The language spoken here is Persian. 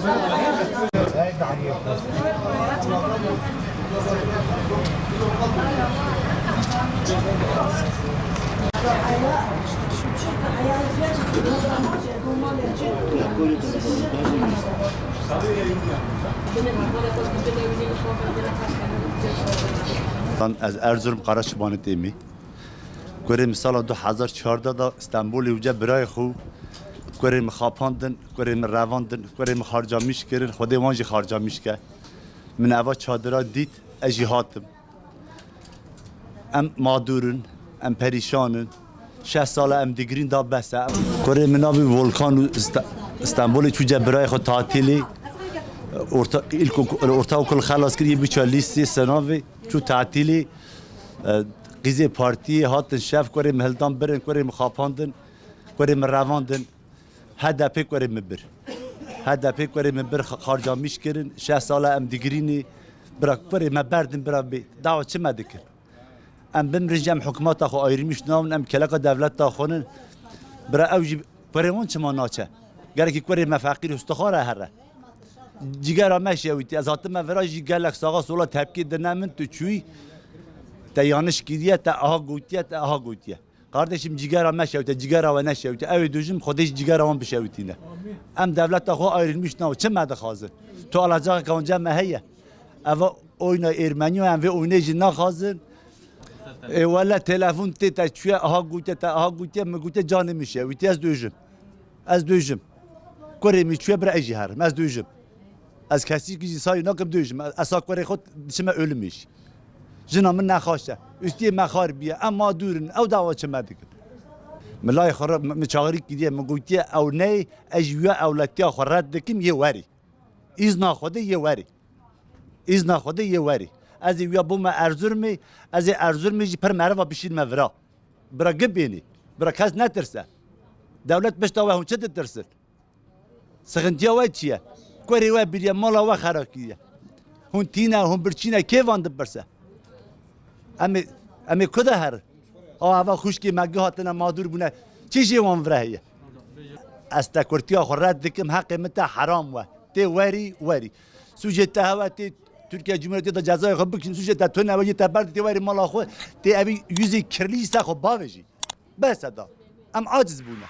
من از ارزم قراشبان تیمی کریم سال 2014 دا استانبول وجه برای خو کریم خاپاندن کریم رواندن کریم خارجامیش کردن خودی وانجی خارجامیش کرد من اول چادرها دید اجی هاتم ام مادورن ام پریشانن 6 ساله ام دیگرین دا بسه کریم نابی ولکان استانبول چوجه برای خود تعطیلی ارتا کل خلاص کردی بیچاره لیستی سناوی چو تعطیلی قیزه پارتی هاتن شف کریم هلدان برن کریم خاپاندن کریم رواندن هدفی کریم بر هدفی کریم بر خارجامیش کردن 6 ساله ام دیگرینی برا کریم بردن برا بی دعوت چه مدکر ام بم رجام حکومت خو ایرمیش نام ام کلاک دولت تا خونن برا اوج کریمون چما ناچه گره کی کریم فقیر استخاره هره جیگر ماشی ویتی از هاتم وراجی گلک ساقا سولا تبکی دنمن تو چوی تا یانش کیدیه تا آها گوتیه تا آها گوتیه kardeşim cigara meşevte cigara ve neşevte ev düzüm khodeş cigara wan bişevtine em devlet ta xo ayrılmış nav çemede xazı to alacak kanca meheye ev oyna Ermeniyo em ve oynayıcı na xazın valla telefon te ta çuya aha gutiye me gutiye canım meşevte az düzüm koremi çuya bra ejher az düzüm az kesi ki say nakım düzüm asak kore xot dişime ölmüş جنا من نخواسته استی مخار بیه اما دورن او دعوا چه مدکن ملای خراب مشاوری کدیه مگویی او نه اجویا اولادیا خرد دکیم یه وری ایزنا خوده یه وری از ویا بوم ارزورمی از ارزورمی جی پر مروا بشین مورا برا گبینی برا کس نترسه دولت بشتاوه هم چه ترسل سخنتیا وای چیه کوری وای بیه مالا و خراکیه هون تینا هم برچینا کی واند برسه امی کده هر هوا خوشکی مگه هاتنا مادور بونه چیزی وان ورهیه استکورتیا خورد دکم حق متا حرام و تی وری سوجه هوا تی ترکیه جمهوریت دا جزای خو بکن سوجه تو نوی تبرد تی وری مالا خو تی اوی یوزی کرلی سخو باوجی بس دا ام عاجز بونه